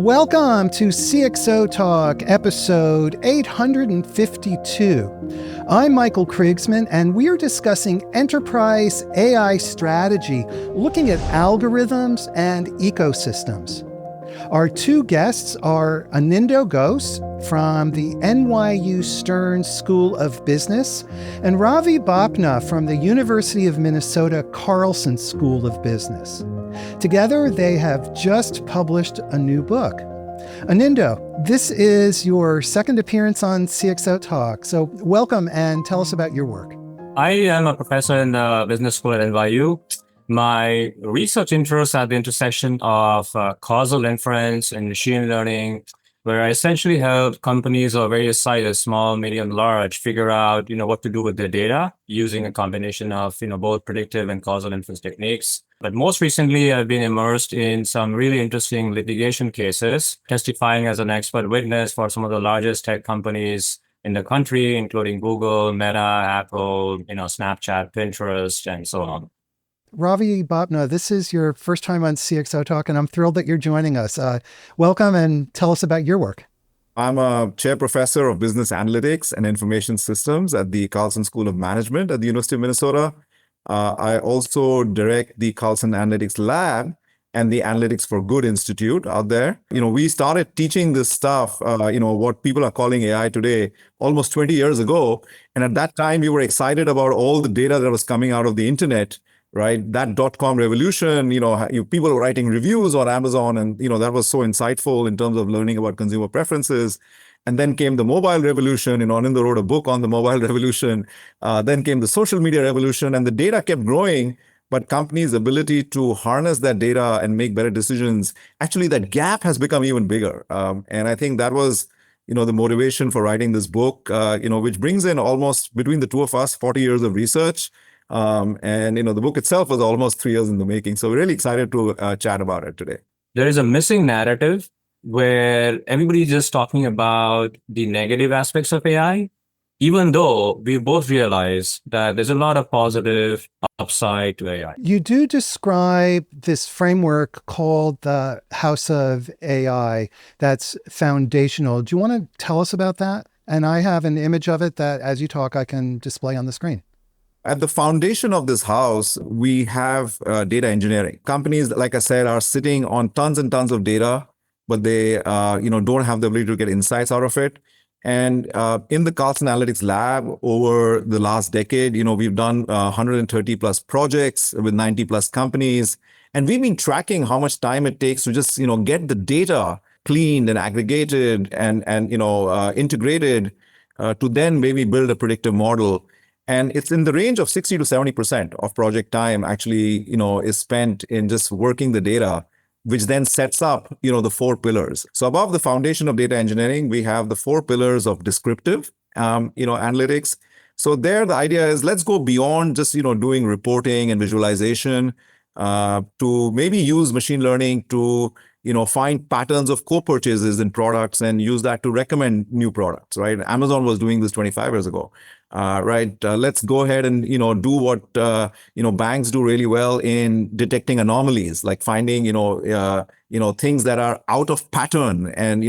Welcome to CXOTalk, episode 852. I'm Michael Krigsman, and we're discussing enterprise AI strategy, looking at algorithms and ecosystems. Our two guests are Anindya Ghose from the NYU Stern School of Business and Ravi Bapna from the University of Minnesota Carlson School of Business. Together, they have just published a new book. Anindya, this is your second appearance on CXOTalk, so welcome and tell us about your work. I am a professor in the business school at NYU. My research interests at the intersection of causal inference and machine learning, where I essentially help companies of various sizes, small, medium, large, figure out, what to do with their data using a combination of, both predictive and causal inference techniques. But most recently, I've been immersed in some really interesting litigation cases, testifying as an expert witness for some of the largest tech companies in the country, including Google, Meta, Apple, Snapchat, Pinterest, and so on. Ravi Bapna, this is your first time on CXOTalk, and I'm thrilled that you're joining us. Welcome and tell us about your work. I'm a chair professor of business analytics and information systems at the Carlson School of Management at the University of Minnesota. I also direct the Carlson Analytics Lab and the Analytics for Good Institute out there. We started teaching this stuff, what people are calling AI today, almost 20 years ago. And at that time, we were excited about all the data that was coming out of the internet, right? That .com revolution, people were writing reviews on Amazon, and, that was so insightful in terms of learning about consumer preferences. And then came the mobile revolution, Anindya wrote a book on the mobile revolution. Then came the social media revolution, and the data kept growing, but companies' ability to harness that data and make better decisions, actually that gap has become even bigger. And I think that was, the motivation for writing this book, which brings in almost, between the two of us, 40 years of research. And the book itself was almost 3 years in the making. So we're really excited to chat about it today. There is a missing narrative where everybody's just talking about the negative aspects of AI, even though we both realize that there's a lot of positive upside to AI. You do describe this framework called the House of AI that's foundational. Do you want to tell us about that? And I have an image of it that, as you talk, I can display on the screen. At the foundation of this house, we have data engineering. Companies, like I said, are sitting on tons and tons of data, but they don't have the ability to get insights out of it. And in the Carlson Analytics Lab over the last decade, we've done 130 plus projects with 90 plus companies. And we've been tracking how much time it takes to just, get the data cleaned and aggregated and integrated to then maybe build a predictive model. And it's in the range of 60 to 70% of project time actually, is spent in just working the data, which then sets up, the four pillars. So above the foundation of data engineering, we have the four pillars of descriptive, analytics. So there, the idea is let's go beyond just, doing reporting and visualization to maybe use machine learning to, find patterns of co-purchases in products and use that to recommend new products, right? Amazon was doing this 25 years ago. Right. Let's go ahead and, do what, banks do really well in detecting anomalies, like finding, things that are out of pattern and,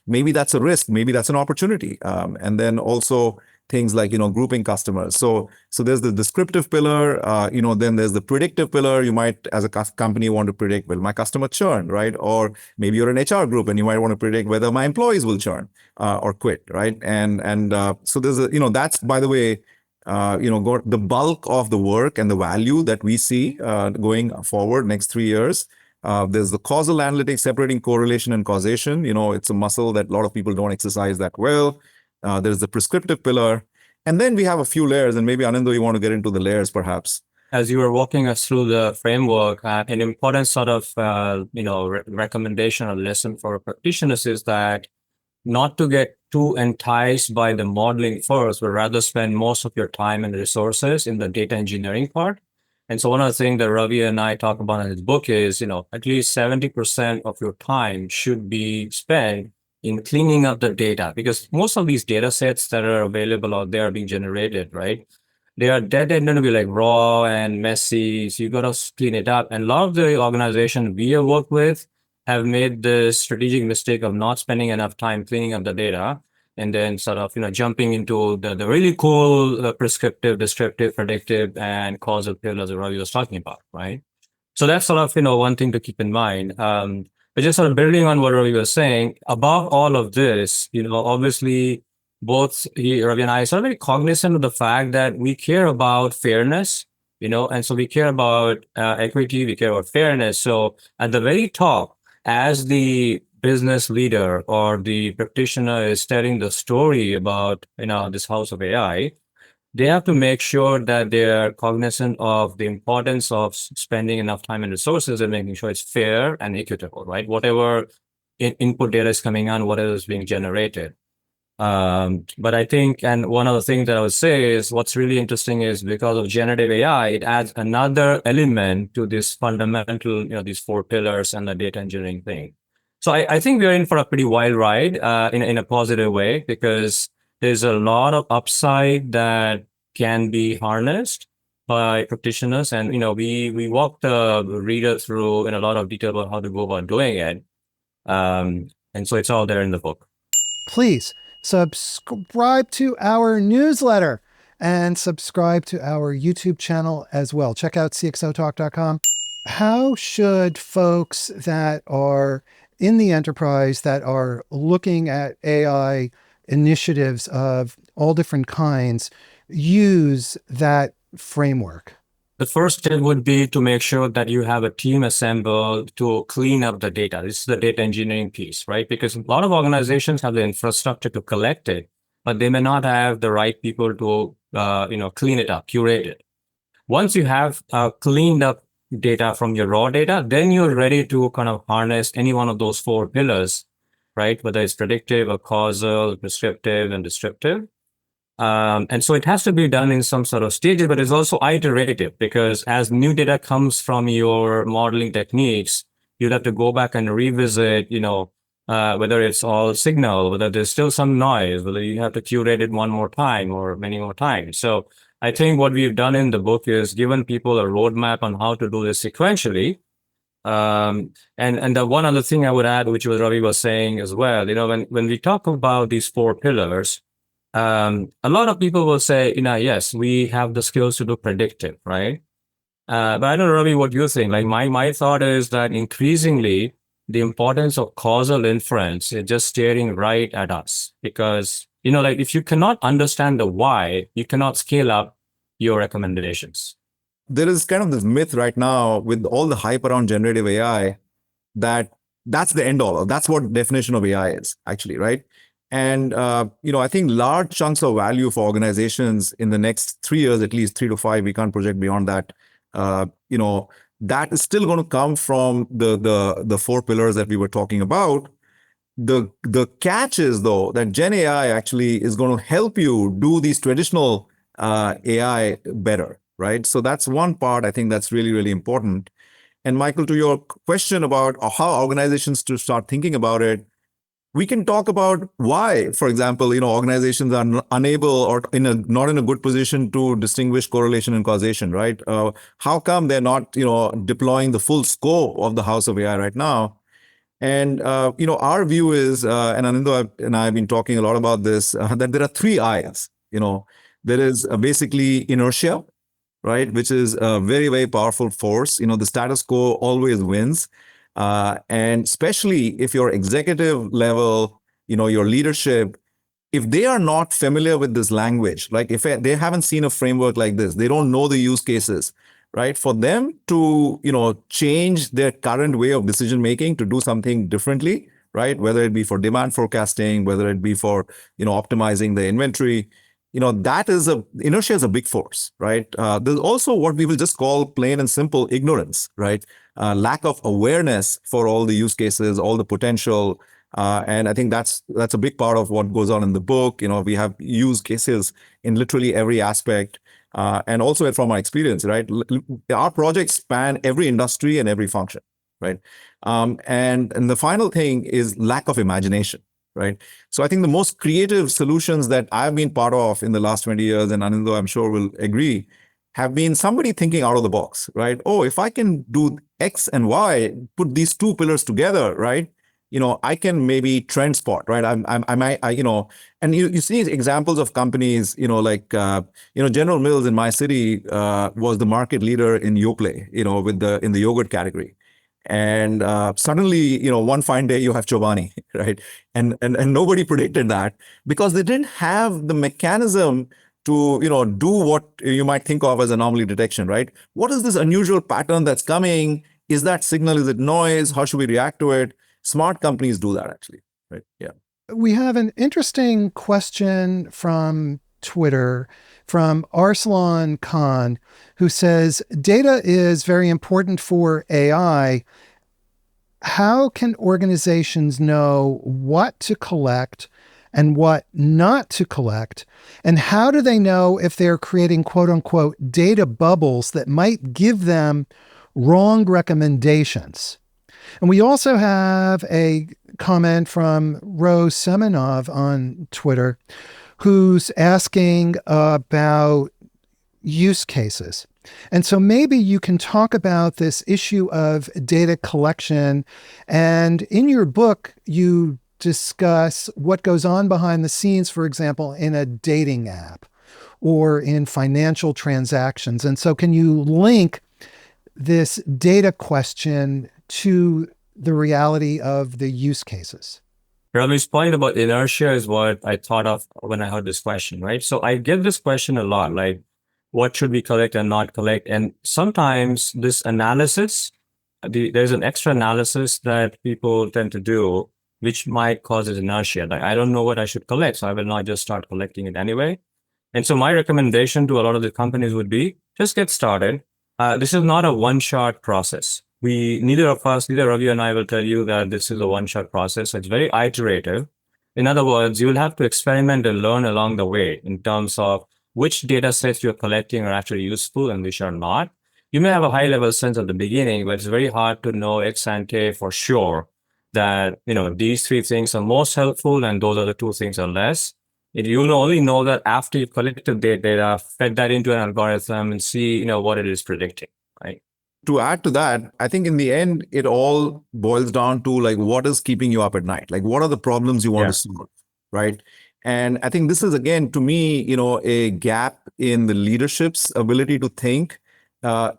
maybe that's a risk, maybe that's an opportunity. And then also things like, grouping customers. So there's the descriptive pillar, then there's the predictive pillar. You might, as a company, want to predict, will my customer churn, right? Or maybe you're an HR group and you might want to predict whether my employees will churn or quit, right? And so there's that's, by the way, the bulk of the work and the value that we see going forward next 3 years. There's the causal analytics, separating correlation and causation. It's a muscle that a lot of people don't exercise that well. There's the prescriptive pillar. And then we have a few layers, and maybe Anindya, you want to get into the layers perhaps. As you were walking us through the framework, an important sort of, recommendation or lesson for practitioners is that not to get too enticed by the modeling first, but rather spend most of your time and resources in the data engineering part. And so one of the things that Ravi and I talk about in his book is, at least 70% of your time should be spent in cleaning up the data, because most of these data sets that are available out there are being generated, right? They are tend to be like raw and messy. So you got to clean it up. And a lot of the organizations we have worked with have made the strategic mistake of not spending enough time cleaning up the data and then sort of, jumping into the really cool prescriptive, descriptive, predictive, and causal pillars that Ravi was talking about, right? So that's sort of, one thing to keep in mind. But just sort of building on what Ravi was saying, above all of this, obviously both Ravi and I are sort of very cognizant of the fact that we care about fairness, and so we care about equity, we care about fairness. So at the very top, as the business leader or the practitioner is telling the story about, this house of AI, they have to make sure that they're cognizant of the importance of spending enough time and resources and making sure it's fair and equitable, right? Whatever input data is coming on, whatever is being generated. But I think, and one of the things that I would say is what's really interesting is because of generative AI, it adds another element to this fundamental, these 4 pillars and the data engineering thing. So I think we're in for a pretty wild ride in a positive way, because there's a lot of upside that can be harnessed by practitioners. And, we walked the reader through in a lot of detail about how to go about doing it. And so it's all there in the book. Please subscribe to our newsletter and subscribe to our YouTube channel as well. Check out CXOTalk.com. How should folks that are in the enterprise that are looking at AI initiatives of all different kinds use that framework? The first step would be to make sure that you have a team assembled to clean up the data. This is the data engineering piece, right? Because a lot of organizations have the infrastructure to collect it, but they may not have the right people to, clean it up, curate it. Once you have cleaned up data from your raw data, then you're ready to kind of harness any one of those 4 pillars, right? Whether it's predictive or causal, prescriptive, and descriptive. And so it has to be done in some sort of stages, but it's also iterative, because as new data comes from your modeling techniques, you'd have to go back and revisit, whether it's all signal, whether there's still some noise, whether you have to curate it one more time or many more times. So I think what we've done in the book is given people a roadmap on how to do this sequentially. And the one other thing I would add, which was Ravi was saying as well, when we talk about these 4 pillars, a lot of people will say, yes, we have the skills to do predictive, right? But I don't know, Ravi, what you think. Like my thought is that increasingly the importance of causal inference is just staring right at us, because, if you cannot understand the why, you cannot scale up your recommendations. There is kind of this myth right now with all the hype around generative AI that's the end all. That's what definition of AI is actually, right? And, I think large chunks of value for organizations in the next 3 years, at least 3 to 5, we can't project beyond that. That is still going to come from the 4 pillars that we were talking about. The catch is, though, that Gen AI actually is going to help you do these traditional AI better, right? So that's one part I think that's really, really important. And Michael, to your question about how organizations to start thinking about it, we can talk about why, for example, organizations are unable or not in a good position to distinguish correlation and causation, right? How come they're not, deploying the full scope of the house of AI right now? And, our view is, and Anindya and I have been talking a lot about this, that there are 3 I's. There is basically inertia, right? Which is a very, very powerful force. The status quo always wins. And especially if your executive level, your leadership, if they are not familiar with this language, like if they haven't seen a framework like this, they don't know the use cases, right? For them to, change their current way of decision making to do something differently, right? Whether it be for demand forecasting, whether it be for, optimizing the inventory, inertia is a big force, right? There's also what we will just call plain and simple ignorance, right? Lack of awareness for all the use cases, all the potential. And I think that's a big part of what goes on in the book. We have use cases in literally every aspect. And also from our experience, right? Our projects span every industry and every function, right? And the final thing is lack of imagination. Right. So I think the most creative solutions that I've been part of in the last 20 years, and Anindya, I'm sure will agree, have been somebody thinking out of the box, right? Oh, if I can do X and Y, put these two pillars together, right? I can maybe trend spot, right? I might, and you see examples of companies, like, General Mills in my city was the market leader in Yoplait, in the yogurt category. And suddenly, one fine day you have Chobani, right? And nobody predicted that because they didn't have the mechanism to do what you might think of as anomaly detection, right? What is this unusual pattern that's coming? Is that signal? Is it noise? How should we react to it? Smart companies do that, actually, right? Yeah. We have an interesting question from Twitter from Arslan Khan, who says, data is very important for AI. How can organizations know what to collect and what not to collect? And how do they know if they're creating quote unquote data bubbles that might give them wrong recommendations? And we also have a comment from Rose Semenov on Twitter, who's asking about use cases. And so maybe you can talk about this issue of data collection. And in your book, you discuss what goes on behind the scenes, for example, in a dating app or in financial transactions. And so can you link this data question to the reality of the use cases? Ravi's point about inertia is what I thought of when I heard this question, right? So I get this question a lot, like, what should we collect and not collect? And sometimes this analysis, there's an extra analysis that people tend to do, which might cause inertia. Like, I don't know what I should collect, so I will not just start collecting it anyway. And so my recommendation to a lot of the companies would be, just get started. This is not a one-shot process. Neither Ravi and I will tell you that this is a one-shot process. It's very iterative. In other words, you will have to experiment and learn along the way in terms of which data sets you're collecting are actually useful and which are not. You may have a high-level sense at the beginning, but it's very hard to know ex ante for sure that these three things are most helpful and those other two things are less. You'll only know that after you've collected the data, fed that into an algorithm, and see what it is predicting, right? To add to that, I think in the end, it all boils down to like what is keeping you up at night? Like what are the problems you want to solve, right? And I think this is, again, to me, a gap in the leadership's ability to think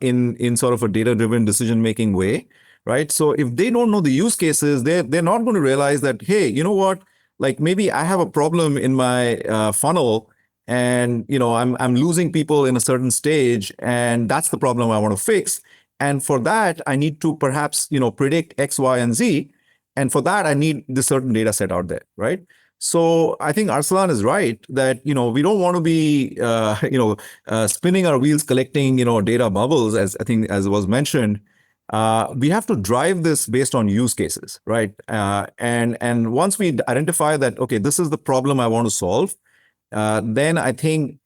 in sort of a data-driven decision-making way, right? So if they don't know the use cases, they're not going to realize that, hey, you know what? Like maybe I have a problem in my funnel, and I'm losing people in a certain stage, and that's the problem I want to fix. And for that, I need to perhaps predict X, Y, and Z. And for that, I need this certain data set out there, right? So I think Arslan is right that we don't want to be spinning our wheels collecting data bubbles, as was mentioned. We have to drive this based on use cases, right? And once we identify that, okay, this is the problem I want to solve, then I think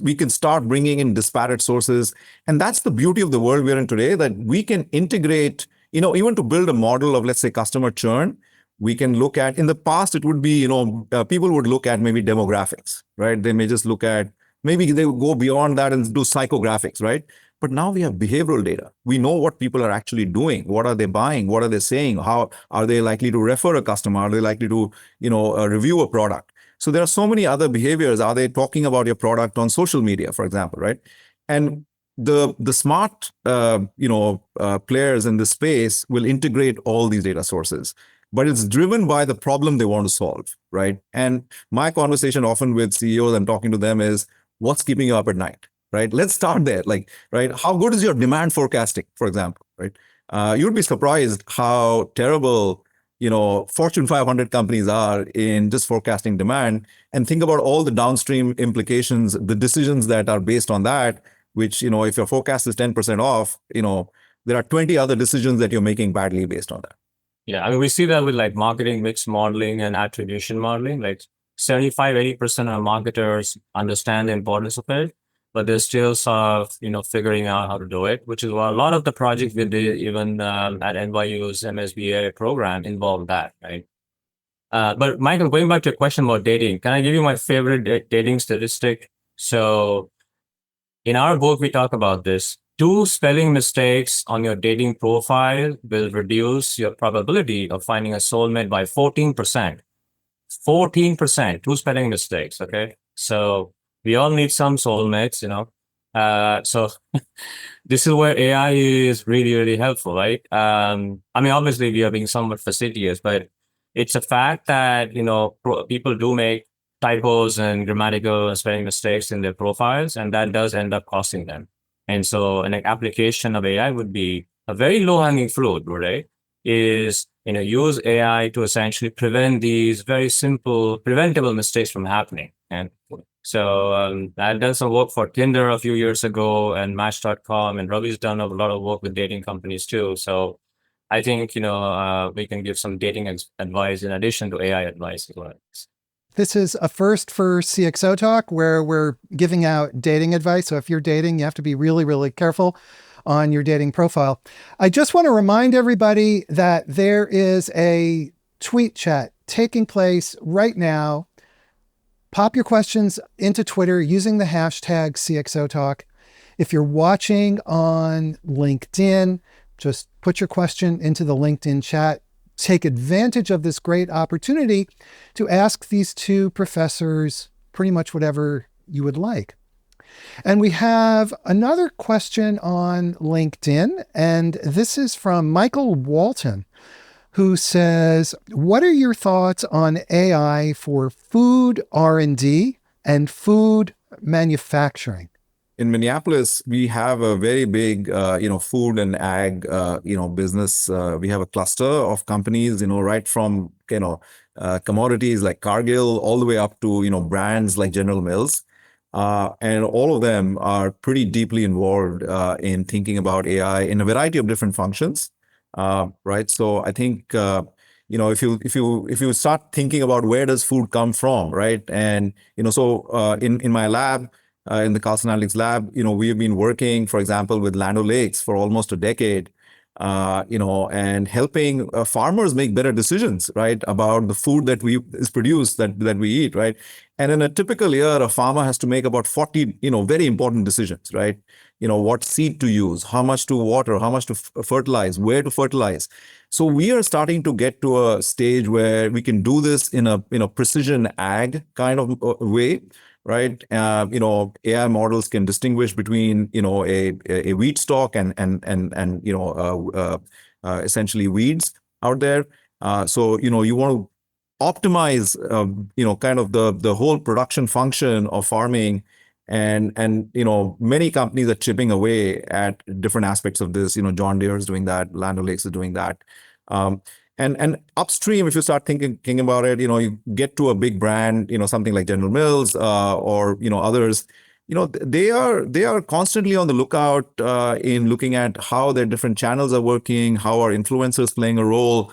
we can start bringing in disparate sources. And that's the beauty of the world we're in today, that we can integrate, even to build a model of, let's say, customer churn. We can look at, in the past, it would be, people would look at maybe demographics, right? They may just look at, maybe they would go beyond that and do psychographics, right? But now we have behavioral data. We know what people are actually doing. What are they buying? What are they saying? How are they likely to refer a customer? Are they likely to, review a product? So there are so many other behaviors. Are they talking about your product on social media, for example, right? And the smart, players in this space will integrate all these data sources, but it's driven by the problem they want to solve, right? And my conversation often with CEOs and talking to them is, what's keeping you up at night, right? Let's start there. Like, right? How good is your demand forecasting, for example, right? You'd be surprised how terrible Fortune 500 companies are in just forecasting demand, and think about all the downstream implications, the decisions that are based on that, which, if your forecast is 10% off, there are 20 other decisions that you're making badly based on that. Yeah, I mean, we see that with like marketing mix modeling and attribution modeling. Like 75-80% of marketers understand the importance of it, but they're still sort of, figuring out how to do it, which is why a lot of the projects we did, even at NYU's MSBA program, involved that, right? But Michael, going back to your question about dating, can I give you my favorite dating statistic? So in our book, we talk about this. 2 spelling mistakes on your dating profile will reduce your probability of finding a soulmate by 14%. 14%, 2 spelling mistakes. Okay. So we all need some soulmates, So this is where AI is really, really helpful, right? I mean, obviously we are being somewhat fastidious, but it's a fact that, people do make typos and grammatical and spelling mistakes in their profiles, and that does end up costing them. And so an application of AI would be a very low hanging fruit, right? Is, use AI to essentially prevent these very simple preventable mistakes from happening. And so I've done some work for Tinder a few years ago and Match.com, and Ravi's done a lot of work with dating companies too. So I think, we can give some dating advice in addition to AI advice as well. This is a first for CXOTalk where we're giving out dating advice. So if you're dating, you have to be really, really careful on your dating profile. I just want to remind everybody that there is a tweet chat taking place right now. Pop your questions into Twitter using the hashtag CXOTalk. If you're watching on LinkedIn, just put your question into the LinkedIn chat. Take advantage of this great opportunity to ask these 2 professors pretty much whatever you would like. And we have another question on LinkedIn, and this is from Michael Walton, who says, what are your thoughts on AI for food R&D and food manufacturing? In Minneapolis, we have a very big, food and ag, business. We have a cluster of companies, right from, commodities like Cargill all the way up to, brands like General Mills. And all of them are pretty deeply involved in thinking about AI in a variety of different functions, right? So I think, if you start thinking about where does food come from, right? And, in my lab, in the Carlson Analytics lab, we have been working, for example, with Land O'Lakes for almost a decade, and helping farmers make better decisions, right, about the food that is produced that we eat, right? And in a typical year, a farmer has to make about 40, very important decisions, right? What seed to use, how much to water, how much to fertilize, where to fertilize. So we are starting to get to a stage where we can do this in a precision ag kind of way. Right, AI models can distinguish between a wheat stalk and essentially weeds out there. So you want to optimize kind of the whole production function of farming, and many companies are chipping away at different aspects of this. John Deere is doing that, Land O'Lakes is doing that. And upstream, if you start thinking about it, you get to a big brand, something like General Mills, or others, they are constantly on the lookout in looking at how their different channels are working, how are influencers playing a role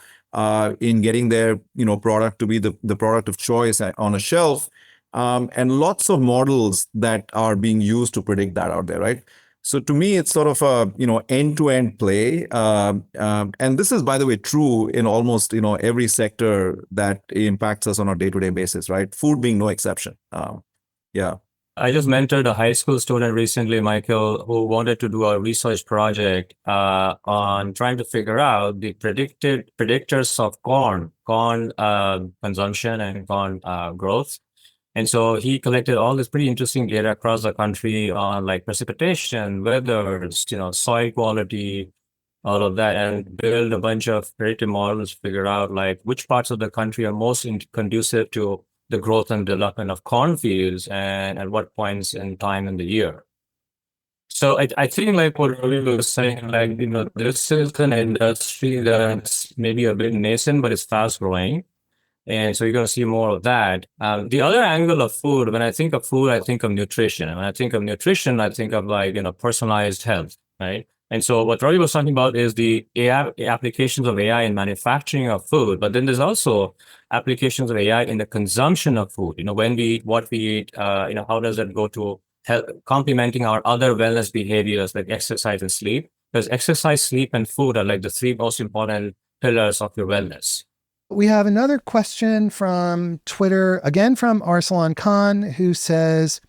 in getting their product to be the product of choice on a shelf, and lots of models that are being used to predict that out there, right? So to me, it's sort of a end-to-end play, and this is, by the way, true in almost every sector that impacts us on a day-to-day basis, right? Food being no exception. Yeah. I just mentored a high school student recently, Michael, who wanted to do a research project on trying to figure out the predictors of corn consumption and corn growth. And so he collected all this pretty interesting data across the country on like precipitation, weather, soil quality, all of that, and build a bunch of predictive models to figure out like which parts of the country are most conducive to the growth and development of cornfields and at what points in time in the year. So I think like what Ravi was saying, like, this is an industry that's maybe a bit nascent, but it's fast growing. And so you're going to see more of that. The other angle of food, when I think of food, I think of nutrition. And when I think of nutrition, I think of like, personalized health, right? And so what Ravi was talking about is the AI applications of AI in manufacturing of food. But then there's also applications of AI in the consumption of food. When we eat, what we eat, how does that go to help complementing our other wellness behaviors like exercise and sleep? Because exercise, sleep, and food are like the 3 most important pillars of your wellness. We have another question from Twitter, again from Arsalan Khan, who says,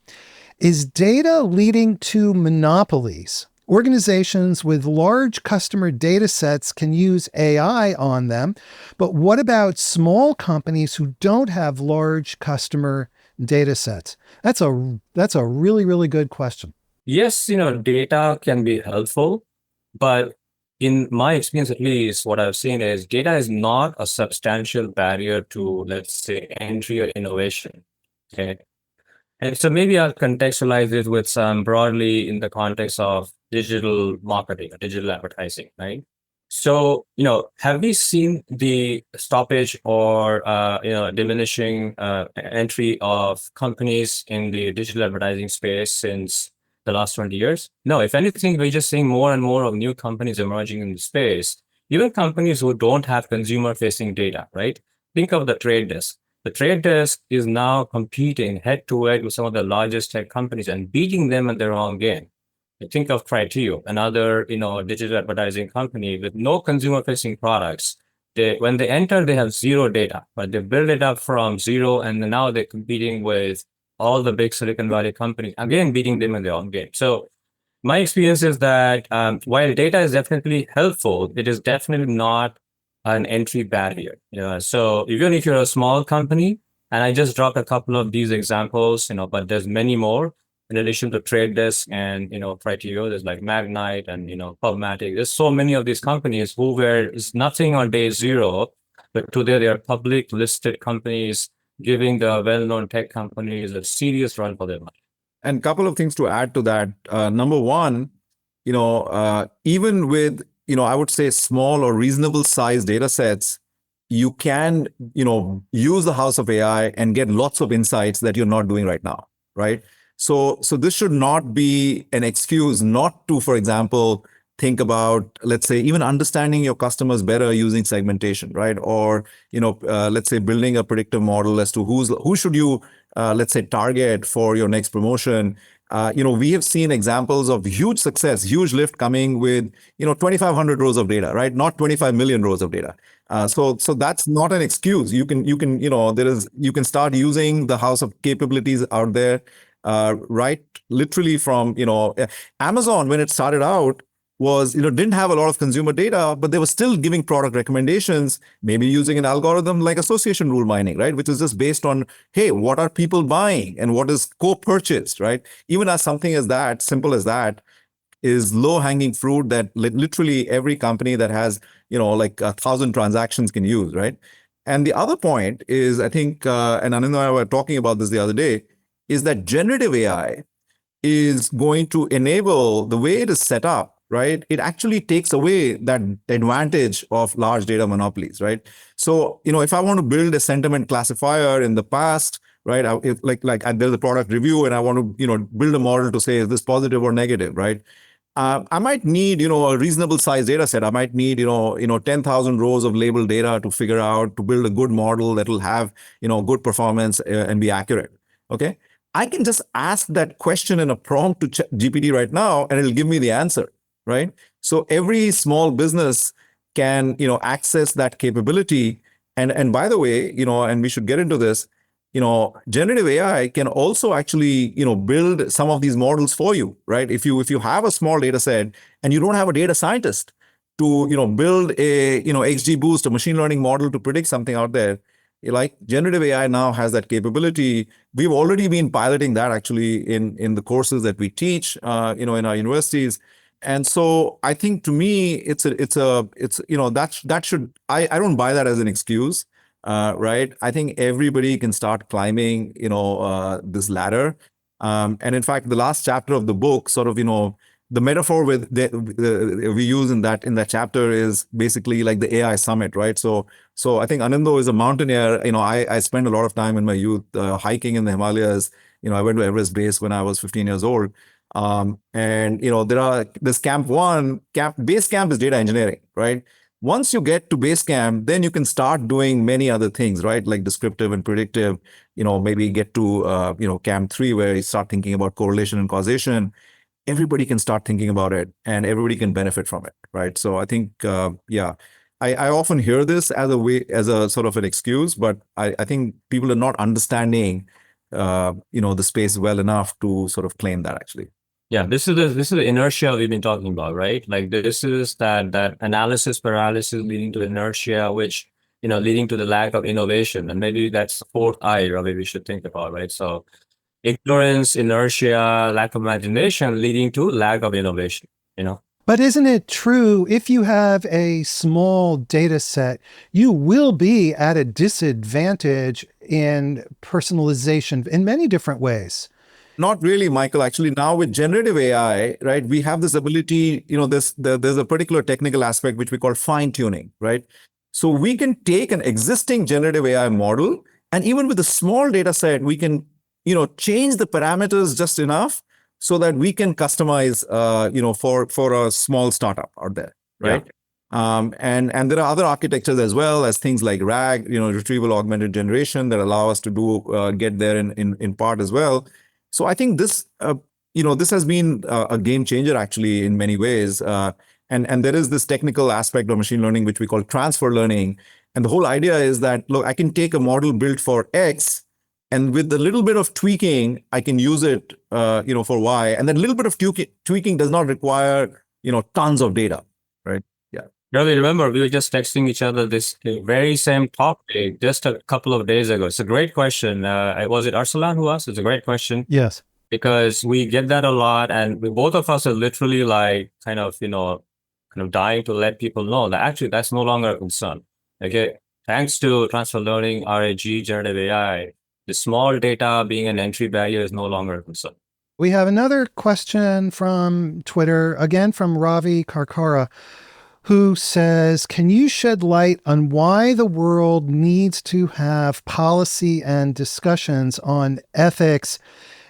Is data leading to monopolies? Organizations with large customer data sets can use AI on them, but what about small companies who don't have large customer data sets? That's a really, really good question. Yes, data can be helpful, but in my experience, at least, what I've seen is data is not a substantial barrier to, let's say, entry or innovation. Okay. And so maybe I'll contextualize it with some broadly in the context of digital marketing or digital advertising, right? So, have we seen the stoppage or, diminishing entry of companies in the digital advertising space since the last 20 years? No, if anything, we're just seeing more and more of new companies emerging in the space, even companies who don't have consumer facing data, right? Think of the trade desk. The trade desk is now competing head to head with some of the largest tech companies and beating them at their own game. Think of Criteo, another digital advertising company with no consumer-facing products. When they enter, they have zero data, but they build it up from zero, and now they're competing with all the big Silicon Valley companies, again beating them in their own game. So my experience is that while data is definitely helpful, it is definitely not an entry barrier. So even if you're a small company, and I just dropped a couple of these examples, but there's many more. In addition to Trade Desk and Criteo, there's like Magnite and PubMatic. There's so many of these companies who were nothing on day zero, but today they are public listed companies giving the well-known tech companies a serious run for their money. And a couple of things to add to that. Number one, even with, I would say small or reasonable size data sets, you can, use the house of AI and get lots of insights that you're not doing right now, right? So this should not be an excuse not to, for example, think about, let's say, even understanding your customers better using segmentation, right? Or, let's say building a predictive model as to who should you, let's say, target for your next promotion. We have seen examples of huge success, huge lift coming with, 2,500 rows of data, right? Not 25 million rows of data. So that's not an excuse. You can, you can start using the house of capabilities out there, right? Literally from, Amazon, when it started out, was, didn't have a lot of consumer data, but they were still giving product recommendations, maybe using an algorithm like association rule mining, right? Which is just based on, hey, what are people buying and what is co-purchased, right? Even as something as that, simple as that, is low-hanging fruit that literally every company that has, like 1,000 transactions can use, right? And the other point is, I think, and Anindya and I were talking about this the other day, is that generative AI is going to enable the way it is set up, right? It actually takes away that advantage of large data monopolies, right? So, if I want to build a sentiment classifier in the past, right? Like I build a product review and I want to, build a model to say, is this positive or negative, right? I might need, a reasonable size data set. I might need, 10,000 rows of labeled data to figure out, to build a good model that will have, good performance and be accurate. Okay. I can just ask that question in a prompt to GPT right now, and it'll give me the answer, right? So every small business can, access that capability. And by the way, and we should get into this, generative AI can also actually, build some of these models for you, right? If you have a small data set and you don't have a data scientist to, build a, XGBoost, a machine learning model to predict something out there, like generative AI now has that capability. We've already been piloting that actually in the courses that we teach, in our universities. And so I think to me, I don't buy that as an excuse. Right? I think everybody can start climbing, this ladder. And in fact, the last chapter of the book, sort of, the metaphor we use in that chapter is basically like the AI summit, right? So I think Anindya is a mountaineer. I spent a lot of time in my youth hiking in the Himalayas. I went to Everest Base when I was 15 years old. And this base camp is data engineering, right? Once you get to Basecamp, then you can start doing many other things, right? Like descriptive and predictive, maybe get to, Camp 3, where you start thinking about correlation and causation. Everybody can start thinking about it and everybody can benefit from it, right? So I think, I often hear this as a sort of an excuse, but I think people are not understanding the space well enough to sort of claim that actually. Yeah, this is the inertia we've been talking about, right? Like this is that analysis paralysis leading to inertia, which leading to the lack of innovation, and maybe that's the fourth I, Ravi, we should think about, right? So ignorance, inertia, lack of imagination, leading to lack of innovation. But isn't it true if you have a small data set, you will be at a disadvantage in personalization in many different ways? Not really, Michael. Actually, now with generative AI, right, we have this ability, there's a particular technical aspect which we call fine tuning, right? So we can take an existing generative AI model, and even with a small data set, we can, change the parameters just enough so that we can customize, for a small startup out there, right? Yeah. And there are other architectures as well as things like RAG, retrieval augmented generation, that allow us to get there in part as well. So I think this, this has been a game changer actually in many ways. And there is this technical aspect of machine learning, which we call transfer learning. And the whole idea is that, look, I can take a model built for X, and with a little bit of tweaking, I can use it, for Y. And then a little bit of tweaking does not require, tons of data, right? Yeah. Really, remember, we were just texting each other this very same topic just a couple of days ago. It's a great question. Was it Arsalan who asked? It's a great question. Yes. Because we get that a lot, and both of us are literally like kind of dying to let people know that actually that's no longer a concern. Okay. Thanks to transfer learning, RAG, generative AI, the small data being an entry barrier is no longer a concern. We have another question from Twitter, again from Ravi Karkara, who says, can you shed light on why the world needs to have policy and discussions on ethics?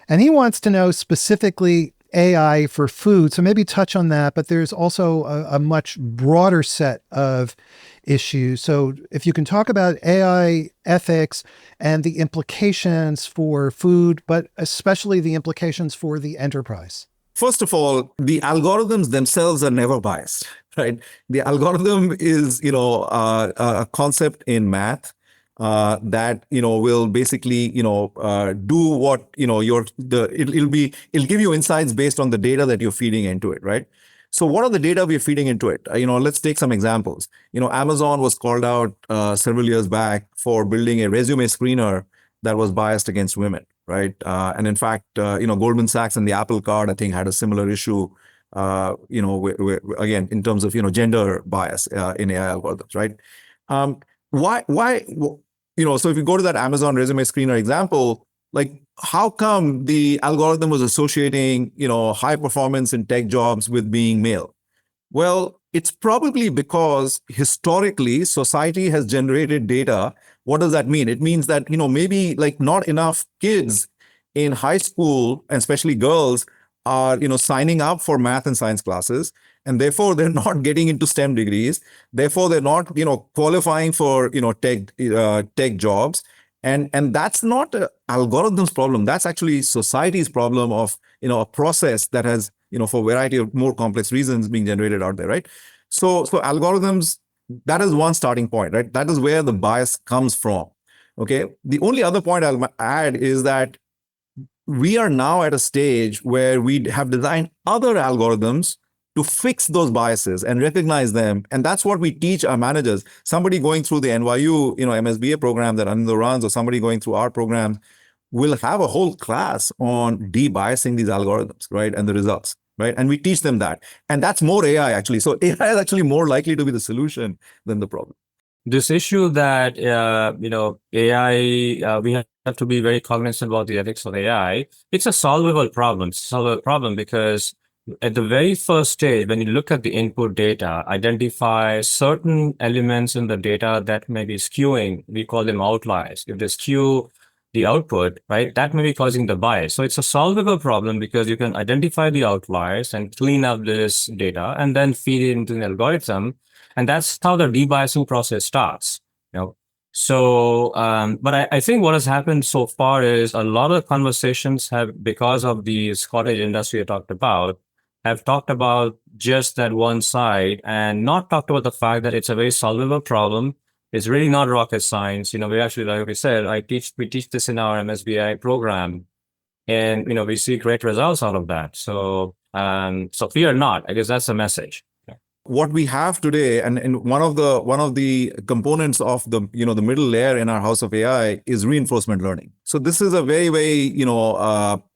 And he wants to know specifically AI for food. So maybe touch on that, but there's also a much broader set of issues. So if you can talk about AI ethics and the implications for food, but especially the implications for the enterprise. First of all, the algorithms themselves are never biased, right? The algorithm is, a concept in math that will basically do what it'll give you insights based on the data that you're feeding into it, right? So what are the data we're feeding into it? Let's take some examples. Amazon was called out several years back for building a resume screener that was biased against women, right? And in fact, Goldman Sachs and the Apple Card, I think, had a similar issue, again, in terms of gender bias in AI algorithms, right? Why? So if you go to that Amazon resume screener example, like how come the algorithm was associating, high performance in tech jobs with being male? Well, it's probably because historically society has generated data. What does that mean? It means that, maybe like not enough kids in high school, and especially girls, are, signing up for math and science classes, and therefore they're not getting into STEM degrees. Therefore, they're not, qualifying for, tech jobs. And that's not an algorithm's problem. That's actually society's problem of, a process that has, for a variety of more complex reasons being generated out there, right? So algorithms, that is one starting point, right? That is where the bias comes from. Okay. The only other point I'll add is that we are now at a stage where we have designed other algorithms to fix those biases and recognize them. And that's what we teach our managers. Somebody going through the NYU, MSBA program that Anindya runs, or somebody going through our program will have a whole class on de-biasing these algorithms, right? And the results, right? And we teach them that. And that's more AI actually. So AI is actually more likely to be the solution than the problem. This issue that, AI, we have to be very cognizant about the ethics of AI. It's a solvable problem. It's a solvable problem because at the very first stage, when you look at the input data, identify certain elements in the data that may be skewing, we call them outliers. If they skew the output, right, that may be causing the bias. So it's a solvable problem because you can identify the outliers and clean up this data and then feed it into an algorithm. And that's how the debiasing process starts. So, but I think what has happened so far is a lot of conversations have, because of the cottage industry I talked about, have talked about just that one side and not talked about the fact that it's a very solvable problem. It's really not rocket science. We actually, like we said, we teach this in our MSBI program, and we see great results out of that. So fear not. I guess that's the message. What we have today, and one of the components of the the middle layer in our house of AI is reinforcement learning. So this is a very, very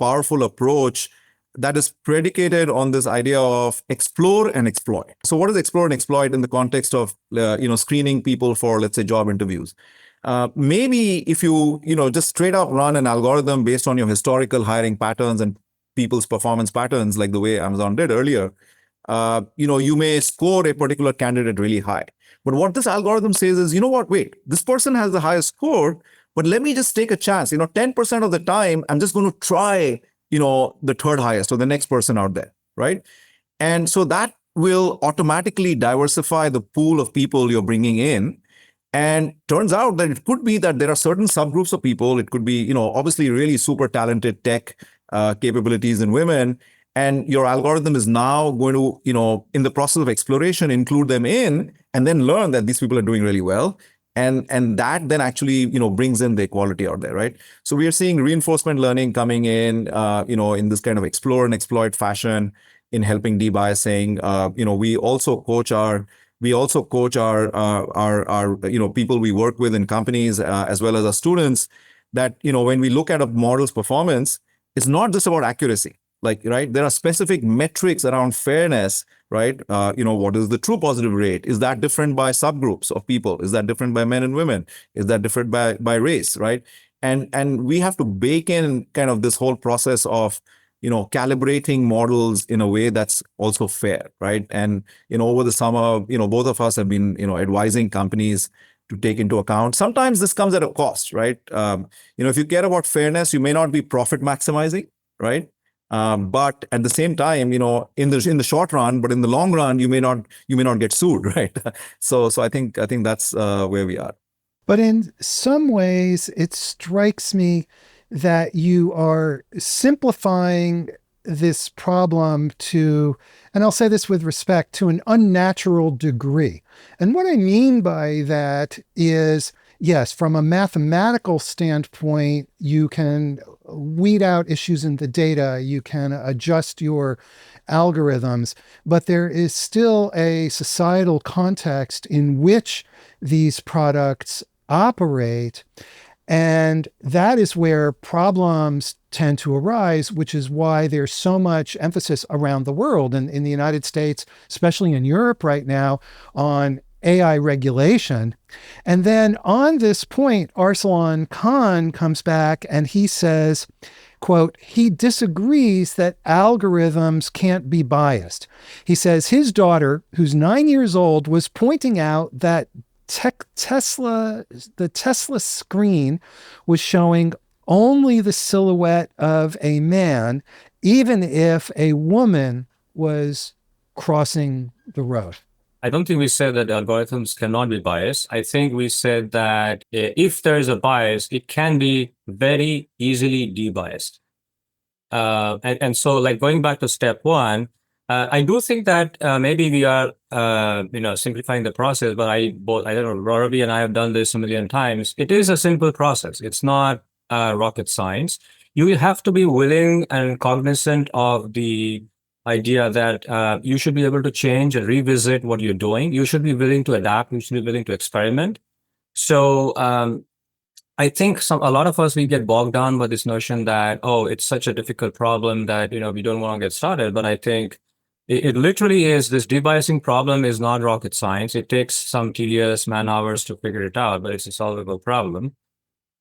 powerful approach that is predicated on this idea of explore and exploit. So what is explore and exploit in the context of screening people for, let's say, job interviews? Maybe if you just straight up run an algorithm based on your historical hiring patterns and people's performance patterns, like the way Amazon did earlier, you may score a particular candidate really high. But what this algorithm says is, wait, this person has the highest score, but let me just take a chance. 10% of the time, I'm just going to try, the third highest or the next person out there, right? And so that will automatically diversify the pool of people you're bringing in. And turns out that it could be that there are certain subgroups of people. It could be, obviously really super talented tech capabilities in women. And your algorithm is now going to, in the process of exploration, include them in, and then learn that these people are doing really well. And that then actually, brings in the equality out there, right? So we are seeing reinforcement learning coming in, in this kind of explore and exploit fashion in helping debiasing. We also coach our people we work with in companies, as well as our students, that, when we look at a model's performance, it's not just about accuracy. Right, there are specific metrics around fairness, right? What is the true positive rate? Is that different by subgroups of people? Is that different by men and women? Is that different by race, right? And we have to bake in kind of this whole process of, calibrating models in a way that's also fair, right? And, over the summer, both of us have been, advising companies to take into account. Sometimes this comes at a cost, right? If you care about fairness, you may not be profit maximizing, right? But at the same time, in the short run, but in the long run, you may not get sued, right? So I think that's where we are. But in some ways, it strikes me that you are simplifying this problem to, and I'll say this with respect, to an unnatural degree. And what I mean by that is, yes, from a mathematical standpoint, you can weed out issues in the data, you can adjust your algorithms, but there is still a societal context in which these products operate. And that is where problems tend to arise, which is why there's so much emphasis around the world and in the United States, especially in Europe right now, on AI regulation. And then on this point, Arsalan Khan comes back and he says, quote, he disagrees that algorithms can't be biased. He says his daughter, who's 9 years old, was pointing out that the Tesla screen was showing only the silhouette of a man, even if a woman was crossing the road. I don't think we said that algorithms cannot be biased. I think we said that if there is a bias, it can be very easily debiased. And so, like, going back to step one, I do think that maybe we are, simplifying the process. But I don't know, Ravi and I have done this a million times. It is a simple process. It's not rocket science. You have to be willing and cognizant of the idea that you should be able to change and revisit what you're doing. You should be willing to adapt. You should be willing to experiment. So I think a lot of us, we get bogged down by this notion that, it's such a difficult problem that, we don't want to get started. But I think it literally is, this debiasing problem is not rocket science. It takes some tedious man hours to figure it out, but it's a solvable problem.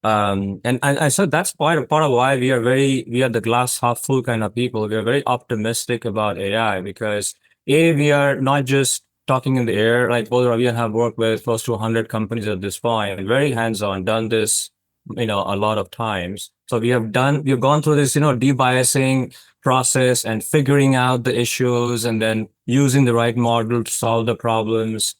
And I said that's part of why we are the glass half full kind of people. We are very optimistic about AI because we are not just talking in the air. Like both Ravi and I have worked with close to 100 companies at this point, and very hands-on, done this, a lot of times. So we've gone through this, debiasing process and figuring out the issues and then using the right model to solve the problems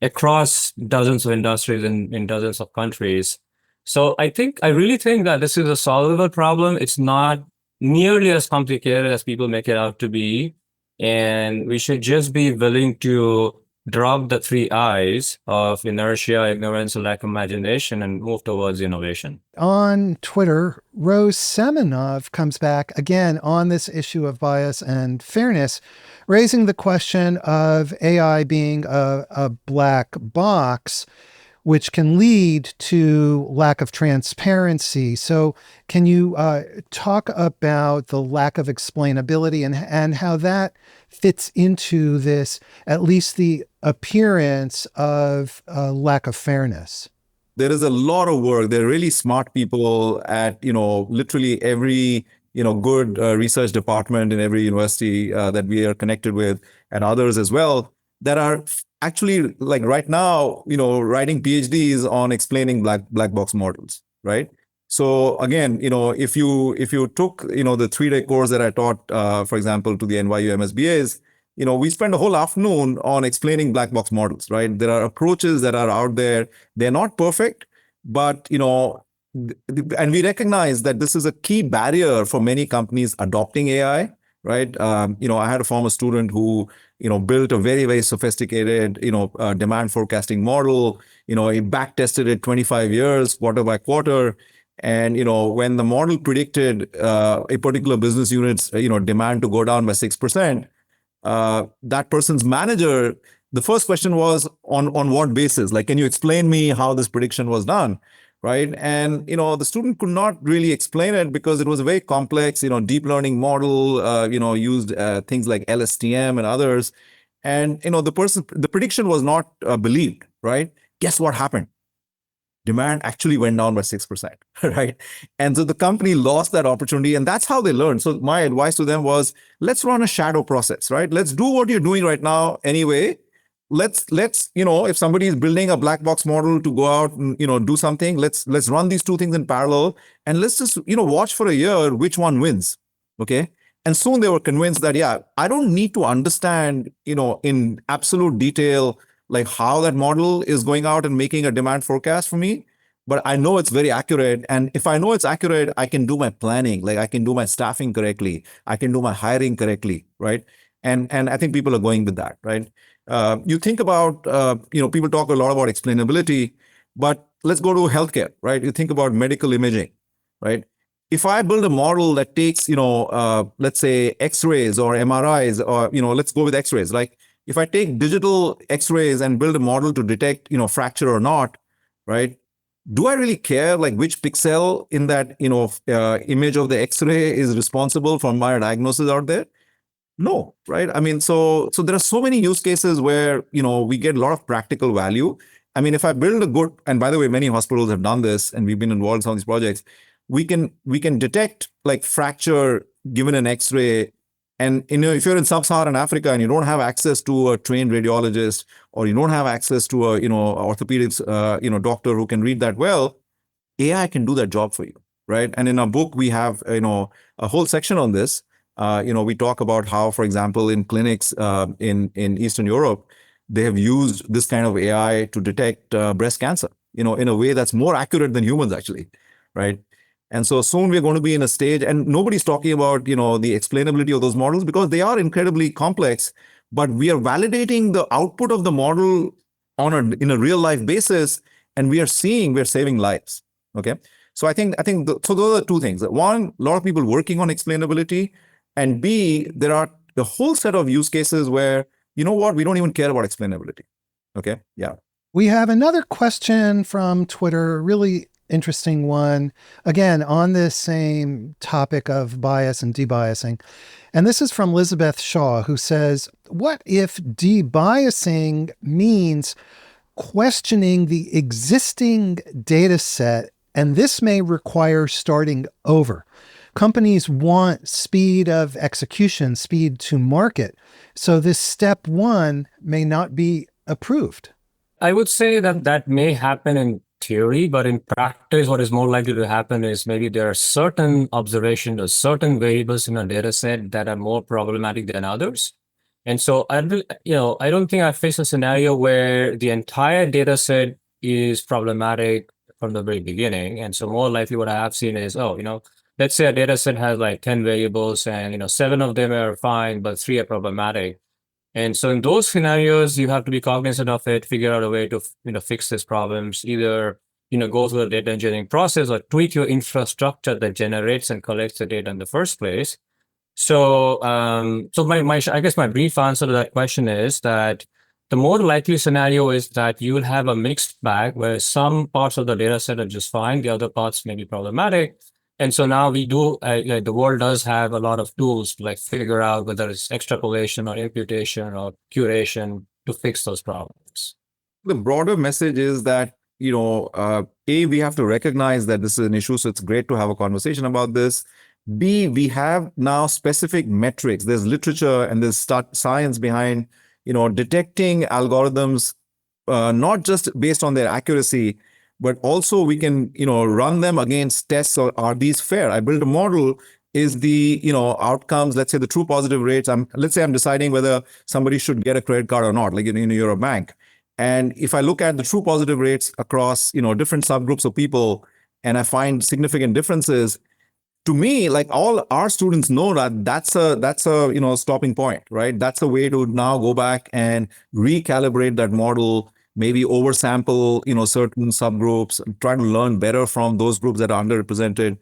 across dozens of industries in dozens of countries. So I really think that this is a solvable problem. It's not nearly as complicated as people make it out to be. And we should just be willing to drop the three I's of inertia, ignorance, and lack of imagination and move towards innovation. On Twitter, Rose Semenov comes back again on this issue of bias and fairness, raising the question of AI being a black box, which can lead to lack of transparency. So, can you talk about the lack of explainability and how that fits into this, at least the appearance of lack of fairness? There is a lot of work. There are really smart people at, literally every, good research department in every university that we are connected with, and others as well, that are actually, like right now, writing PhDs on explaining black box models, right? So again, if you took, the 3-day course that I taught, for example, to the NYU MSBAs, we spend a whole afternoon on explaining black box models, right? There are approaches that are out there. They're not perfect, but, and we recognize that this is a key barrier for many companies adopting AI, right? I had a former student who, built a very, very sophisticated, demand forecasting model. He back tested it 25 years, quarter by quarter. And, when the model predicted a particular business unit's, demand to go down by 6%, that person's manager, the first question was on what basis? Like, can you explain me how this prediction was done? Right. And, the student could not really explain it because it was a very complex, deep learning model, used things like LSTM and others. And, the prediction was not believed, right? Guess what happened? Demand actually went down by 6%, right? And so the company lost that opportunity, and that's how they learned. So my advice to them was, let's run a shadow process, right? Let's do what you're doing right now anyway. Let's if somebody is building a black box model to go out and, do something, let's run these two things in parallel, and let's just, watch for a year which one wins, okay? And soon they were convinced that, yeah, I don't need to understand, in absolute detail, like how that model is going out and making a demand forecast for me, but I know it's very accurate. And if I know it's accurate, I can do my planning, like I can do my staffing correctly, I can do my hiring correctly, right? And I think people are going with that, right? You think about, people talk a lot about explainability, but let's go to healthcare, right? You think about medical imaging, right? If I build a model that takes, let's say X-rays or MRIs, or, let's go with X-rays, like if I take digital X-rays and build a model to detect, fracture or not, right? Do I really care like which pixel in that, image of the X-ray is responsible for my diagnosis out there? No, right? I mean, so there are so many use cases where, we get a lot of practical value. I mean, if I build a good, and by the way, many hospitals have done this, and we've been involved in some of these projects, we can detect like fracture given an X-ray. And if you're in sub-Saharan Africa and you don't have access to a trained radiologist, or you don't have access to a orthopedics doctor who can read that well, AI can do that job for you, right? And in our book we have a whole section on this. We talk about how, for example, in clinics in Eastern Europe, they have used this kind of AI to detect breast cancer, in a way that's more accurate than humans actually, right? And so soon we're going to be in a stage, and nobody's talking about, the explainability of those models because they are incredibly complex, but we are validating the output of the model in a real life basis, and we're saving lives. Okay. So I think so those are two things. One, a lot of people working on explainability, and B, there are a whole set of use cases where, we don't even care about explainability. Okay. Yeah. We have another question from Twitter, really interesting one, again, on this same topic of bias and debiasing. And this is from Elizabeth Shaw, who says, what if debiasing means questioning the existing data set, and this may require starting over? Companies want speed of execution, speed to market. So this step one may not be approved. I would say that may happen in theory, but in practice, what is more likely to happen is maybe there are certain observations or certain variables in a data set that are more problematic than others. And so I don't think I face a scenario where the entire data set is problematic from the very beginning. And so more likely what I have seen is, let's say a data set has like 10 variables and, 7 of them are fine, but 3 are problematic. And so in those scenarios, you have to be cognizant of it, figure out a way to, fix these problems, either, go through the data engineering process or tweak your infrastructure that generates and collects the data in the first place. So, I guess my brief answer to that question is that the more likely scenario is that you will have a mixed bag where some parts of the data set are just fine, the other parts may be problematic. And so now we do, the world does have a lot of tools to figure out whether it's extrapolation or imputation or curation to fix those problems. The broader message is that, we have to recognize that this is an issue. So it's great to have a conversation about this. B, we have now specific metrics. There's literature and there's science behind, detecting algorithms, not just based on their accuracy, but also we can, run them against tests. Or are these fair? I build a model. Is the, outcomes, let's say the true positive rates. Let's say I'm deciding whether somebody should get a credit card or not, like you're a bank. And if I look at the true positive rates across, different subgroups of people, and I find significant differences, to me, like all our students know that that's a stopping point, right? That's a way to now go back and recalibrate that model, maybe oversample, certain subgroups, try to learn better from those groups that are underrepresented.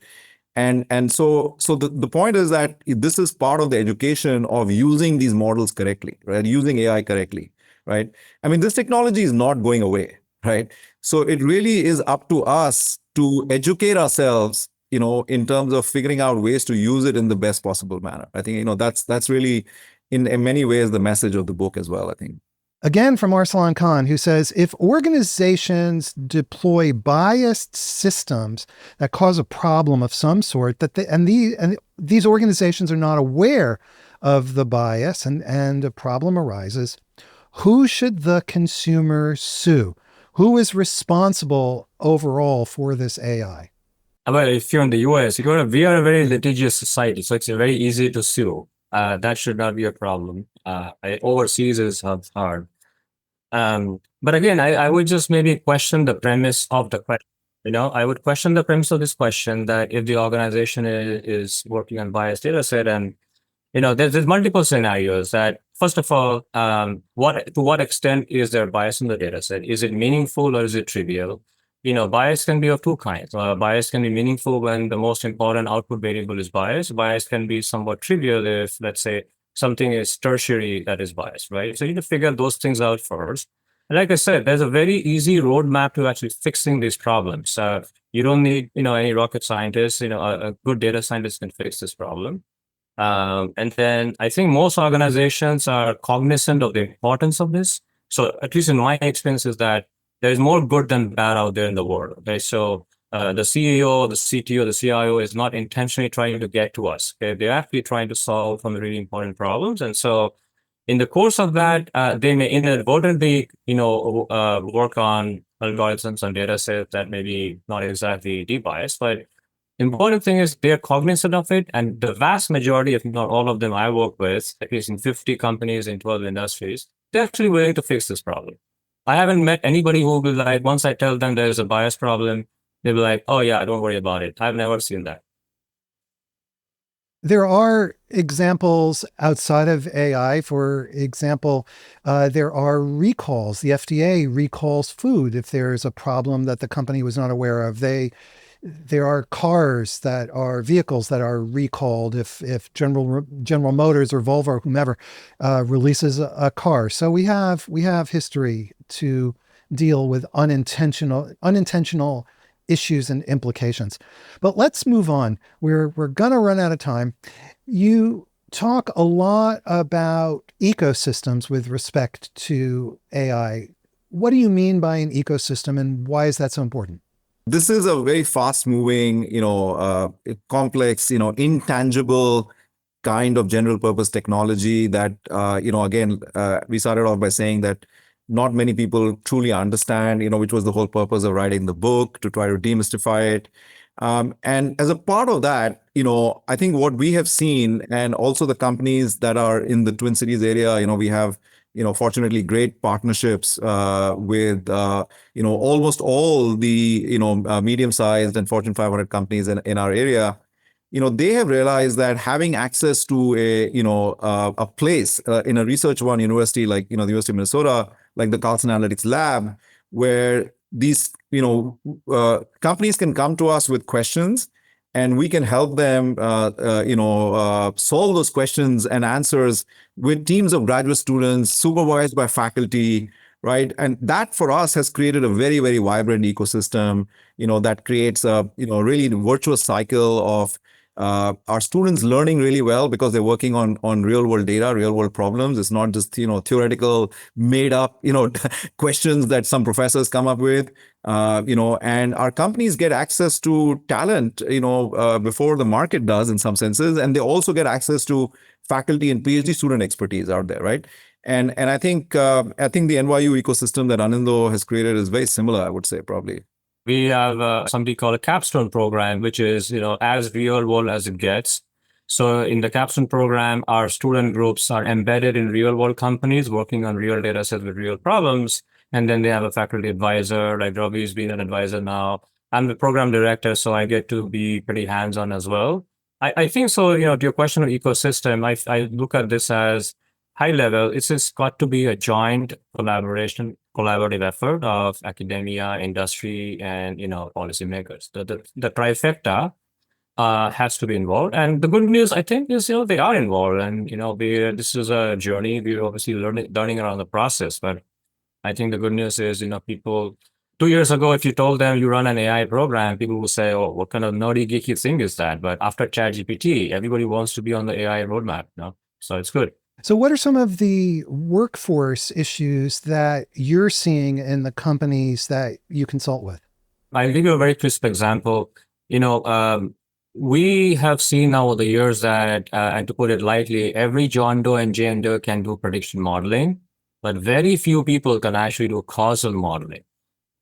And so the point is that this is part of the education of using these models correctly, right? Using AI correctly, right? I mean, this technology is not going away, right? So it really is up to us to educate ourselves, in terms of figuring out ways to use it in the best possible manner. I think, that's really in many ways the message of the book as well, I think. Again, from Arsalan Khan, who says, if organizations deploy biased systems that cause a problem of some sort, and these organizations are not aware of the bias and a problem arises, who should the consumer sue? Who is responsible overall for this AI? Well, if you're in the US, we are a very litigious society, so it's very easy to sue. That should not be a problem. Overseas is hard. But again, I would just maybe question the premise of the question. I would question the premise of this question that if the organization is working on biased data set, and there's multiple scenarios that, first of all, to what extent is there bias in the data set? Is it meaningful or is it trivial? Bias can be of two kinds. Bias can be meaningful when the most important output variable is biased. Bias can be somewhat trivial if, let's say, something is tertiary that is biased, right? So you need to figure those things out first. And like I said, there's a very easy roadmap to actually fixing these problems. You don't need, any rocket scientists. A good data scientist can fix this problem. And then I think most organizations are cognizant of the importance of this. So at least in my experience is that there's more good than bad out there in the world. Okay, so the CEO, the CTO, the CIO is not intentionally trying to get to us. Okay, they're actually trying to solve some really important problems. And so in the course of that, they may inadvertently, work on algorithms and data sets that may be not exactly debiased, but important thing is they're cognizant of it. And the vast majority, if not all of them I work with, at least in 50 companies in 12 industries, they're actually willing to fix this problem. I haven't met anybody who will be like, once I tell them there's a bias problem, they'll be like, oh yeah, don't worry about it. I've never seen that. There are examples outside of AI. For example, there are recalls. The FDA recalls food if there's a problem that the company was not aware of. There are vehicles that are recalled if General Motors or Volvo or whomever releases a car. So we have history to deal with unintentional issues and implications. But let's move on. We're gonna run out of time. You talk a lot about ecosystems with respect to AI. What do you mean by an ecosystem, and why is that so important? This is a very fast-moving, complex, intangible kind of general purpose technology that, again, we started off by saying that not many people truly understand, which was the whole purpose of writing the book, to try to demystify it. And as a part of that, I think what we have seen, and also the companies that are in the Twin Cities area, we have, fortunately great partnerships with, almost all the, medium-sized and Fortune 500 companies in our area. they have realized that having access to a place in a research one university like, the University of Minnesota, like the Carlson Analytics Lab, where these, companies can come to us with questions and we can help them, solve those questions and answers with teams of graduate students supervised by faculty, right? And that for us has created a very, very vibrant ecosystem, that creates a, really virtuous cycle of our students learning really well because they're working on real world data, real world problems. It's not just, theoretical made up, questions that some professors come up with, and our companies get access to talent, before the market does in some senses. And they also get access to faculty and PhD student expertise out there, right? And I think the NYU ecosystem that Anindya has created is very similar, I would say, probably. We have something called a Capstone Program, which is, as real world as it gets. So in the Capstone Program, our student groups are embedded in real world companies working on real data sets with real problems. And then they have a faculty advisor, like Ravi's been an advisor now. I'm the program director, so I get to be pretty hands-on as well. I think so, to your question of ecosystem, I look at this as high level. It's just got to be a joint collaborative effort of academia, industry, and policymakers. The trifecta has to be involved. And the good news, I think, is they are involved. And this is a journey. We're obviously learning around the process. But I think the good news is people. 2 years ago, if you told them you run an AI program, people will say, "Oh, what kind of nerdy geeky thing is that?" But after ChatGPT, everybody wants to be on the AI roadmap. So it's good. So what are some of the workforce issues that you're seeing in the companies that you consult with? I'll give you a very crisp example. We have seen now over the years that, and to put it lightly, every John Doe and Jane Doe can do prediction modeling, but very few people can actually do causal modeling.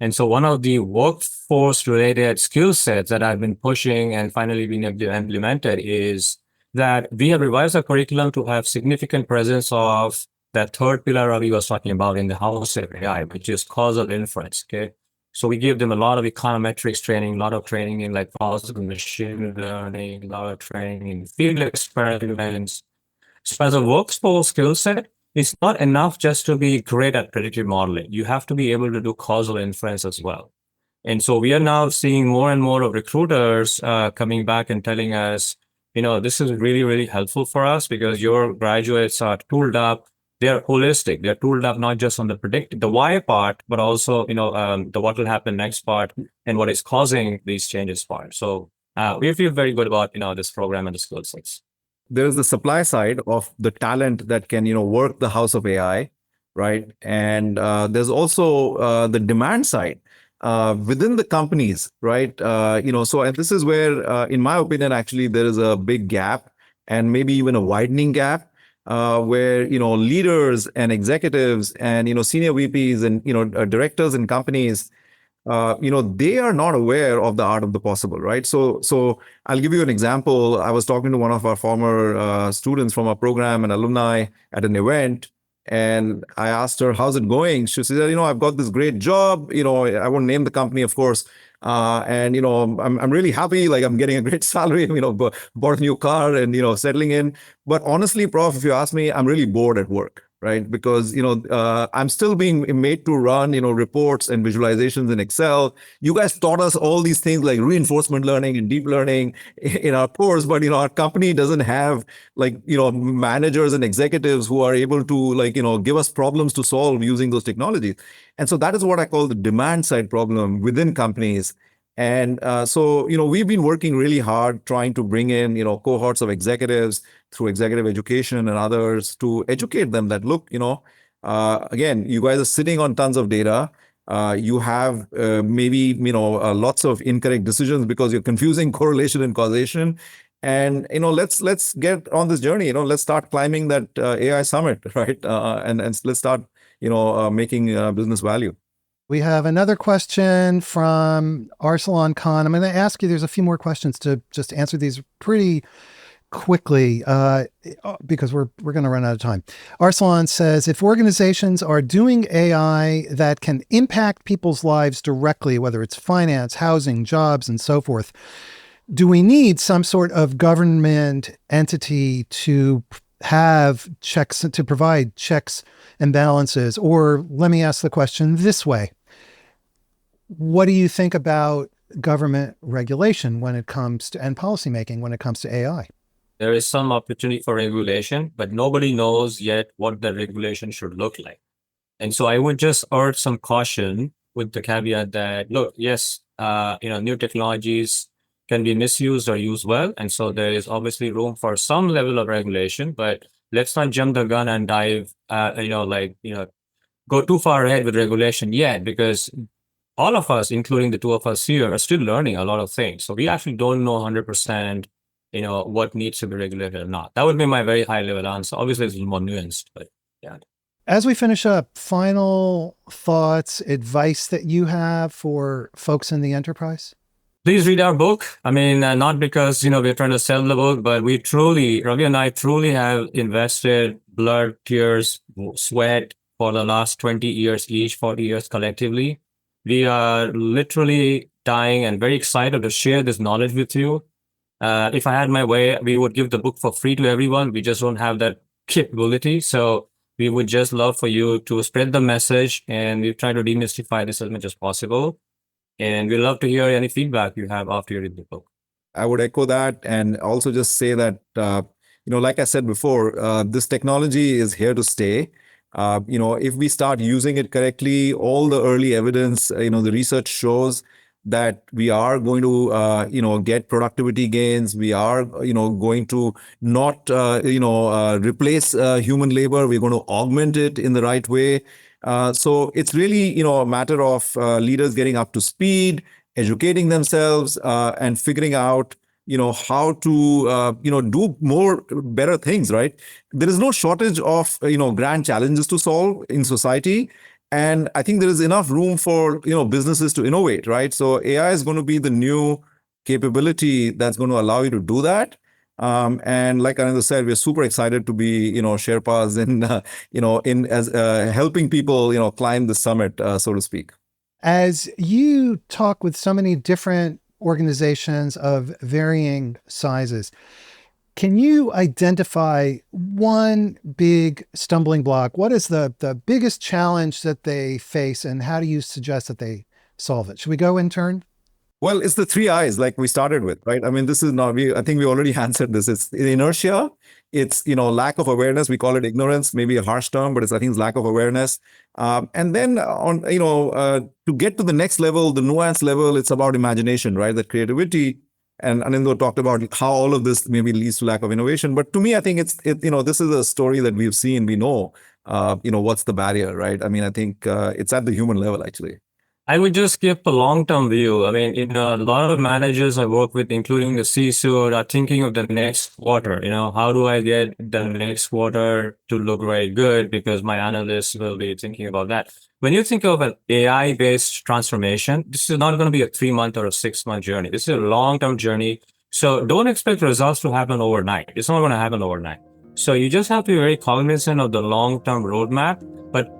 And so one of the workforce-related skill sets that I've been pushing and finally been implemented is that we have revised our curriculum to have significant presence of that third pillar Ravi was talking about in the house of AI, which is causal inference. Okay, so we give them a lot of econometrics training, a lot of training in like causal machine learning, a lot of training in field experiments. So as a workforce skill set, it's not enough just to be great at predictive modeling. You have to be able to do causal inference as well. And so we are now seeing more and more of recruiters coming back and telling us, this is really, really helpful for us because your graduates are tooled up. They're holistic. They're tooled up not just on the why part, but also, the what will happen next part and what is causing these changes part. So we feel very good about, this program and the skill sets. There's the supply side of the talent that can, work the house of AI, right? And there's also the demand side within the companies, right? So and this is where, in my opinion, actually, there is a big gap and maybe even a widening gap where, leaders and executives and, senior VPs and, directors in companies, they are not aware of the art of the possible, right? So I'll give you an example. I was talking to one of our former students from our program and alumni at an event, and I asked her, "How's it going?" She said, "I've got this great job. I won't name the company, of course. And I'm really happy. Like I'm getting a great salary. Bought a new car and settling in. But honestly, Prof, if you ask me, I'm really bored at work." Right? Because, I'm still being made to run, reports and visualizations in Excel. You guys taught us all these things like reinforcement learning and deep learning in our course, but, our company doesn't have managers and executives who are able to give us problems to solve using those technologies. And so that is what I call the demand side problem within companies. And so, we've been working really hard trying to bring in, cohorts of executives through executive education and others to educate them that, look, again, you guys are sitting on tons of data. You have maybe, lots of incorrect decisions because you're confusing correlation and causation. And, let's get on this journey. Let's start climbing that AI summit, right? And let's start, making business value. We have another question from Arsalan Khan. I'm going to ask you, there's a few more questions to just answer these pretty quickly because we're going to run out of time. Arsalan says, if organizations are doing AI that can impact people's lives directly, whether it's finance, housing, jobs, and so forth, Do we need some sort of government entity to have checks, to provide checks and balances? Or let me ask the question this way. What do you think about government regulation when it comes to, and policymaking when it comes to AI? There is some opportunity for regulation, but nobody knows yet what the regulation should look like. And so I would just urge some caution with the caveat that, look, yes, new technologies can be misused or used well. And so there is obviously room for some level of regulation, but let's not jump the gun and dive, go too far ahead with regulation yet, because all of us, including the two of us here, are still learning a lot of things. So we actually don't know 100%, what needs to be regulated or not. That would be my very high level answer. Obviously, it's a little more nuanced, but yeah. As we finish up, final thoughts, advice that you have for folks in the enterprise? Please read our book. I mean, not because, we're trying to sell the book, but Ravi and I truly have invested blood, tears, sweat for the last 20 years each, 40 years collectively. We are literally dying and very excited to share this knowledge with you. If I had my way, we would give the book for free to everyone. We just don't have that capability. So we would just love for you to spread the message, and we try to demystify this as much as possible. And we'd love to hear any feedback you have after you read the book. I would echo that and also just say that, like I said before, this technology is here to stay. If we start using it correctly, all the early evidence, the research shows that we are going to, get productivity gains. We are, going to not, replace human labor. We're going to augment it in the right way. So it's really, a matter of leaders getting up to speed, educating themselves, and figuring out, how to, do more better things, right? There is no shortage of, grand challenges to solve in society. And I think there is enough room for, businesses to innovate, right? So AI is going to be the new capability that's going to allow you to do that. And like Anindya said, we're super excited to be, Sherpas in helping people, climb the summit, so to speak. As you talk with so many different organizations of varying sizes, can you identify one big stumbling block? What is the biggest challenge that they face, and how do you suggest that they solve it? Should we go in turn? Well, it's the 3 I's like we started with, right? I mean, this is not, I think we already answered this. It's inertia. It's, lack of awareness. We call it ignorance, maybe a harsh term, but I think it's lack of awareness. And then to get to the next level, the nuance level, it's about imagination, right? That creativity. And Anindya talked about how all of this maybe leads to lack of innovation. But to me, I think this is a story that we've seen. We know, what's the barrier, right? I mean, I think it's at the human level, actually. I would just give a long-term view. I mean, a lot of managers I work with, including the CISO, are thinking of the next quarter. How do I get the next quarter to look very good? Because my analysts will be thinking about that. When you think of an AI-based transformation, this is not going to be a 3-month or a 6-month journey. This is a long-term journey. So don't expect results to happen overnight. It's not going to happen overnight. So you just have to be very cognizant of the long-term roadmap. But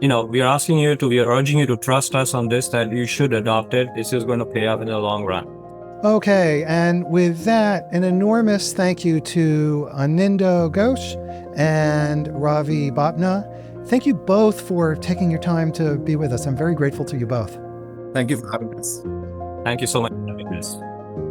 we are urging you to trust us on this, that you should adopt it. This is going to pay off in the long run. Okay, and with that, an enormous thank you to Anindya Ghose and Ravi Bapna. Thank you both for taking your time to be with us. I'm very grateful to you both. Thank you for having us. Thank you so much for having us.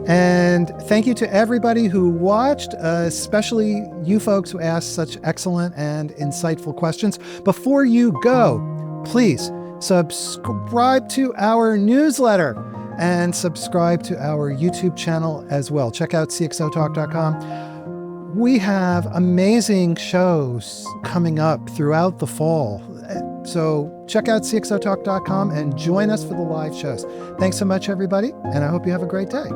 And thank you to everybody who watched, especially you folks who asked such excellent and insightful questions. Before you go, please subscribe to our newsletter and subscribe to our YouTube channel as well. Check out CXOTalk.com. We have amazing shows coming up throughout the fall. So check out CXOTalk.com and join us for the live shows. Thanks so much, everybody, and I hope you have a great day.